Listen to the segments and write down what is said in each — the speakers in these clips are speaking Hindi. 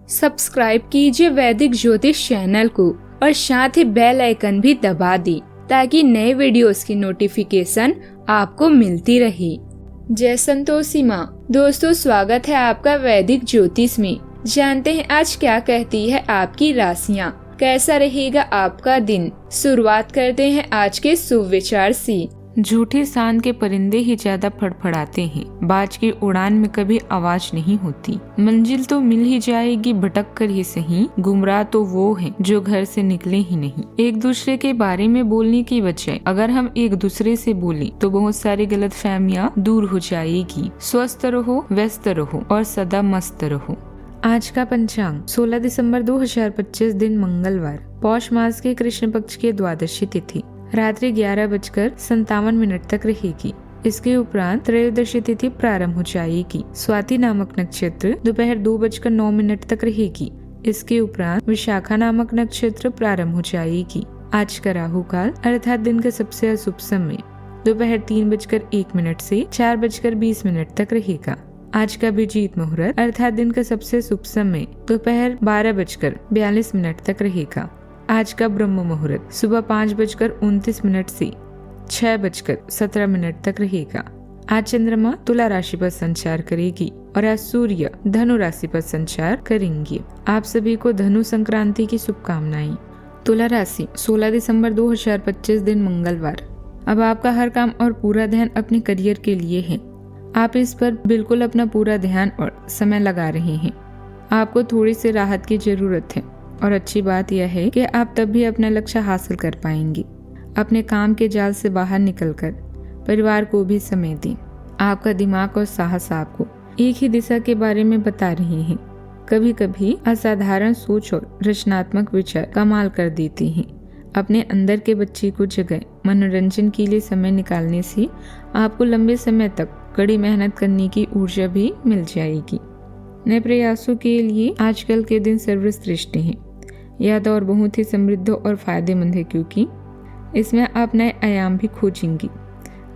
सब्सक्राइब कीजिए वैदिक ज्योतिष चैनल को और साथ ही बेल आइकन भी दबा दी ताकि नए वीडियोस की नोटिफिकेशन आपको मिलती रहे। जय संतोषी माँ। दोस्तों, स्वागत है आपका वैदिक ज्योतिष में। जानते हैं आज क्या कहती है आपकी राशियाँ, कैसा रहेगा आपका दिन। शुरुआत करते हैं आज के शुभ विचार से। झूठे सांड के परिंदे ही ज्यादा फड़फड़ाते हैं, बाज की उड़ान में कभी आवाज नहीं होती। मंजिल तो मिल ही जाएगी, भटक कर ही सही, गुमराह तो वो है जो घर से निकले ही नहीं। एक दूसरे के बारे में बोलने की बजाय अगर हम एक दूसरे से बोलें तो बहुत सारी गलतफहमियां दूर हो जाएगी। स्वस्थ रहो, व्यस्त रहो और सदा मस्त रहो। आज का पंचांग 16 दिसंबर 2025 दिन मंगलवार, पौष मास के कृष्ण पक्ष की द्वादशी तिथि रात्रि 11:57 तक रहेगी। इसके उपरांत त्रयोदशी तिथि प्रारंभ हो जाएगी। स्वाति नामक नक्षत्र दोपहर 2:09 तक रहेगी। इसके उपरांत विशाखा नामक नक्षत्र प्रारंभ हो जाएगी। आज का राहु काल अर्थात दिन का सबसे अशुभ समय दोपहर 3:01 से 4:20 तक रहेगा। आज का अभिजीत मुहूर्त अर्थात दिन का सबसे शुभ समय दोपहर 12:42 तक रहेगा। आज का ब्रह्म मुहूर्त सुबह 5:29 से 6:17 तक रहेगा। आज चंद्रमा तुला राशि पर संचार करेगी और आज सूर्य धनु राशि पर संचार करेंगे। आप सभी को धनु संक्रांति की शुभकामनाएं। तुला राशि 16 दिसंबर 2025 दिन मंगलवार। अब आपका हर काम और पूरा ध्यान अपने करियर के लिए है। आप इस पर बिल्कुल अपना पूरा ध्यान और समय लगा रहे हैं। आपको थोड़ी सी राहत की जरूरत है और अच्छी बात यह है कि आप तब भी अपना लक्ष्य हासिल कर पाएंगे। अपने काम के जाल से बाहर निकलकर परिवार को भी समय दें। आपका दिमाग और साहस आपको एक ही दिशा के बारे में बता रहे हैं। कभी कभी असाधारण सोच और रचनात्मक विचार कमाल कर देते हैं। अपने अंदर के बच्चे को जगाएं। मनोरंजन के लिए समय निकालने से आपको लंबे समय तक कड़ी मेहनत करने की ऊर्जा भी मिल जाएगी। नए प्रयासों के लिए आजकल के दिन सर्वश्रेष्ठ हैं। यह दौर बहुत ही समृद्ध और फायदेमंद है क्योंकि इसमें आप नए आयाम भी खोजेंगी।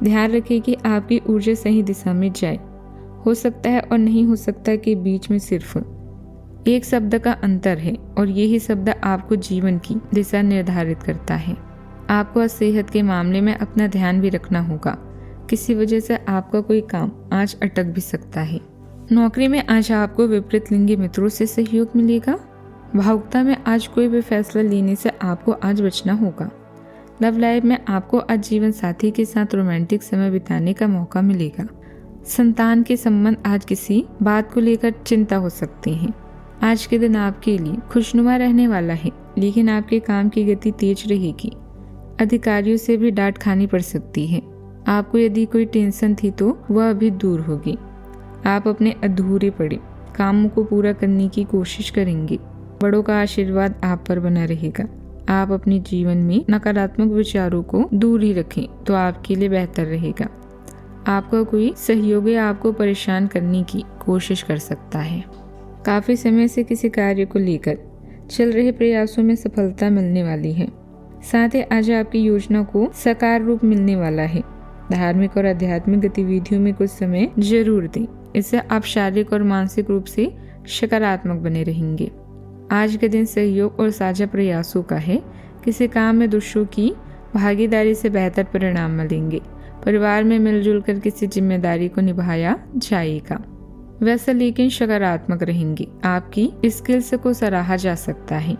ध्यान रखें कि आपकी ऊर्जा सही दिशा में जाए। हो सकता है और नहीं हो सकता के बीच में सिर्फ एक शब्द का अंतर है और यही शब्द आपको जीवन की दिशा निर्धारित करता है। आपको सेहत के मामले में अपना ध्यान भी रखना होगा। किसी वजह से आपका कोई काम आज अटक भी सकता है। नौकरी में आज आपको विपरीत लिंगी मित्रों से सहयोग मिलेगा। भावुकता में आज कोई भी फैसला लेने से आपको आज बचना होगा। लव लाइफ में आपको आज जीवन साथी के साथ रोमांटिक समय बिताने का मौका मिलेगा। संतान के संबंध आज किसी बात को लेकर चिंता हो सकती है। आज के दिन आपके लिए खुशनुमा रहने वाला है, लेकिन आपके काम की गति तेज रहेगी। अधिकारियों से भी डांट खानी पड़ सकती है। आपको यदि कोई टेंशन थी तो वह भी दूर होगी। आप अपने अधूरे पड़े कामों को पूरा करने की कोशिश करेंगे। बड़ों का आशीर्वाद आप पर बना रहेगा। आप अपने जीवन में नकारात्मक विचारों को दूर ही रखें तो आपके लिए बेहतर रहेगा। आपका कोई सहयोगी आपको परेशान करने की कोशिश कर सकता है। काफी समय से किसी कार्य को लेकर चल रहे प्रयासों में सफलता मिलने वाली है। साथ ही आज आपकी योजना को साकार रूप मिलने वाला है। धार्मिक और आध्यात्मिक गतिविधियों में कुछ समय जरूर दें। इससे आप शारीरिक और मानसिक रूप से सकारात्मक बने रहेंगे। आज के दिन सहयोग और साझा प्रयासों का है। किसी काम में दूसरों की भागीदारी से बेहतर परिणाम मिलेंगे। परिवार में मिलजुल कर किसी जिम्मेदारी को निभाया जाएगा। वैसे लेकिन सकारात्मक रहेंगे। आपकी स्किल्स को सराहा जा सकता है।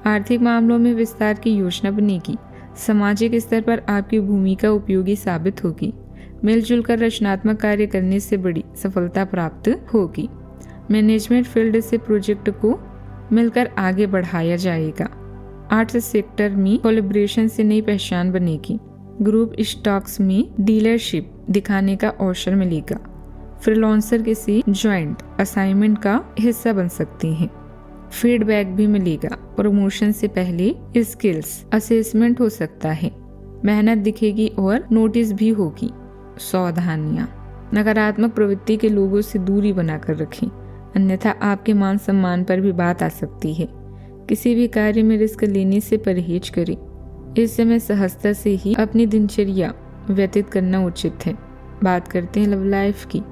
आर्थिक मामलों में विस्तार की योजना बनेगी। सामाजिक स्तर पर आपकी भूमिका उपयोगी साबित होगी। मिलजुल कर रचनात्मक कार्य करने से बड़ी सफलता प्राप्त होगी। मैनेजमेंट फील्ड से प्रोजेक्ट को मिलकर आगे बढ़ाया जाएगा। आर्ट्स सेक्टर में कोलैबोरेशन से नई पहचान बनेगी। ग्रुप स्टॉक्स में डीलरशिप दिखाने का अवसर मिलेगा। फ्रीलांसर किसी ज्वाइंट असाइनमेंट का हिस्सा बन सकते हैं। फीडबैक भी मिलेगा। प्रमोशन से पहले स्किल्स असेसमेंट हो सकता है। मेहनत दिखेगी और नोटिस भी होगी। सावधानियां, नकारात्मक प्रवृत्ति के लोगों से दूरी बनाकर रखें, अन्यथा आपके मान सम्मान पर भी बात आ सकती है। किसी भी कार्य में रिस्क लेने से परहेज करें। इस समय सहजता से ही अपनी दिनचर्या व्यतीत करना उचित है। बात करते हैं लव लाइफ की।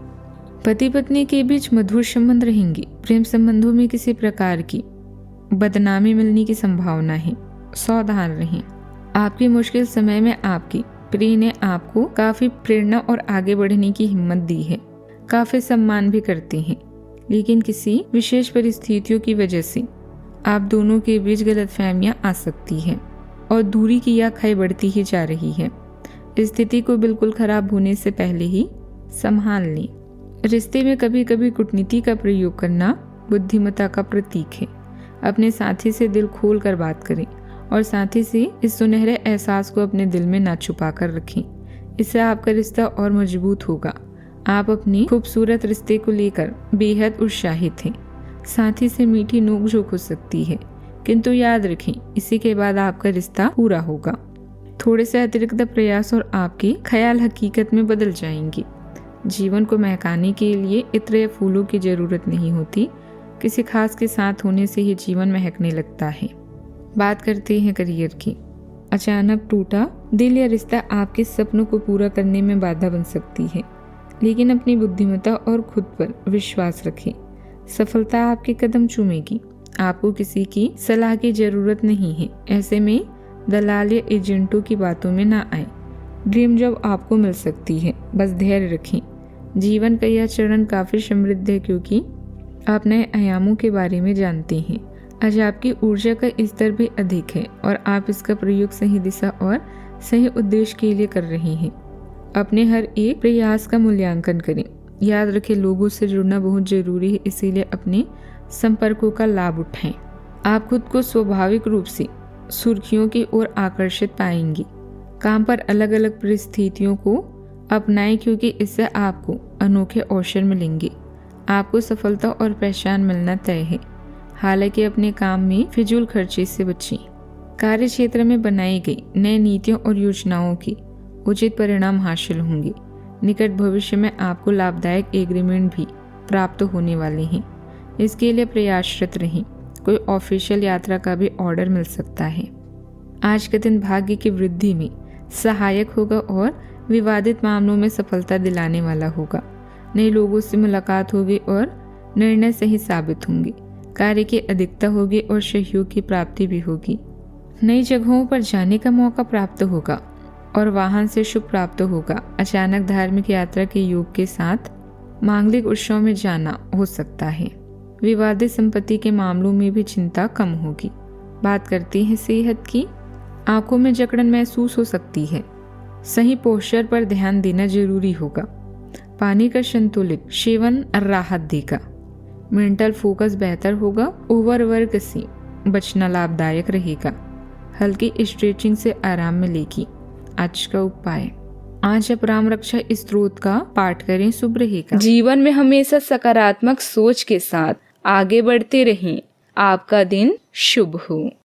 पति पत्नी के बीच मधुर संबंध रहेंगे। प्रेम संबंधों में किसी प्रकार की बदनामी मिलने की संभावना है, सावधान रहें। आपकी मुश्किल समय में आपकी प्रिय ने आपको काफी प्रेरणा और आगे बढ़ने की हिम्मत दी है, काफी सम्मान भी करते हैं, लेकिन किसी विशेष परिस्थितियों की वजह से आप दोनों के बीच गलतफहमियां आ सकती है और दूरी की यह खाई बढ़ती ही जा रही है। स्थिति को बिल्कुल खराब होने से पहले ही संभाल लें। रिश्ते में कभी कभी कूटनीति का प्रयोग करना बुद्धिमत्ता का प्रतीक है। अपने साथी से दिल खोल कर बात करें और साथी से इस सुनहरे एहसास को अपने दिल में ना छुपा कर रखें। इससे आपका रिश्ता और मजबूत होगा। आप अपने खूबसूरत रिश्ते को लेकर बेहद उत्साहित हैं। साथी से मीठी नोकझोंक हो सकती है, किंतु याद रखें इसी के बाद आपका रिश्ता पूरा होगा। थोड़े से अतिरिक्त प्रयास और आपके ख्याल हकीकत में बदल जाएंगे। जीवन को महकाने के लिए इत्र या फूलों की जरूरत नहीं होती, किसी खास के साथ होने से ही जीवन महकने लगता है। बात करते हैं करियर की। अचानक टूटा दिल या रिश्ता आपके सपनों को पूरा करने में बाधा बन सकती है, लेकिन अपनी बुद्धिमत्ता और खुद पर विश्वास रखें। सफलता आपके कदम चूमेगी। आपको किसी की सलाह की जरूरत नहीं है। ऐसे में दलाल या एजेंटों की बातों में ना आए। ड्रीम जॉब आपको मिल सकती है, बस धैर्य रखें। जीवन का यह चरण काफी समृद्ध है क्योंकि आप नए आयामों के बारे में जानते हैं। आज आपकी ऊर्जा का स्तर भी अधिक है और आप इसका प्रयोग सही दिशा और सही उद्देश्य के लिए कर रहे हैं। अपने हर एक प्रयास का मूल्यांकन करें। याद रखें लोगों से जुड़ना बहुत जरूरी है, इसीलिए अपने संपर्कों का लाभ उठाएं। आप खुद को स्वाभाविक रूप से सुर्खियों की ओर आकर्षित पाएंगे। काम पर अलग अलग परिस्थितियों को अपनाएं क्योंकि इससे आपको अनोखे अवसर मिलेंगे। आपको सफलता और पहचान मिलना तय है। हालांकि अपने काम में फिजूल खर्चे से बचें। कार्य क्षेत्र में बनाई गई नई नीतियों और योजनाओं की उचित परिणाम हासिल होंगे। निकट भविष्य में आपको लाभदायक एग्रीमेंट भी प्राप्त होने वाले हैं। इसके लिए प्रयासरत रहें। कोई ऑफिशियल यात्रा का भी ऑर्डर मिल सकता है। आज का दिन भाग्य की वृद्धि में सहायक होगा और विवादित मामलों में सफलता दिलाने वाला होगा। नए लोगों से मुलाकात होगी और निर्णय सही साबित होंगे। कार्य की अधिकता होगी और सहयोग की प्राप्ति भी होगी। नई जगहों पर जाने का मौका प्राप्त होगा और वाहन से शुभ प्राप्त होगा। अचानक धार्मिक यात्रा के योग के साथ मांगलिक उत्सव में जाना हो सकता है। विवादित संपत्ति के मामलों में भी चिंता कम होगी। बात करते हैं सेहत की। आंखों में जकड़न महसूस हो सकती है। सही पोस्चर पर ध्यान देना जरूरी होगा। पानी का संतुलित सेवन राहत देगा। मेंटल फोकस बेहतर होगा। ओवरवर्क से बचना लाभदायक रहेगा। हल्की स्ट्रेचिंग से आराम मिलेगी। आज का उपाय, आज आप राम रक्षा स्तोत्र का पाठ करें, शुभ रहेगा। जीवन में हमेशा सकारात्मक सोच के साथ आगे बढ़ते रहें। आपका दिन शुभ हो।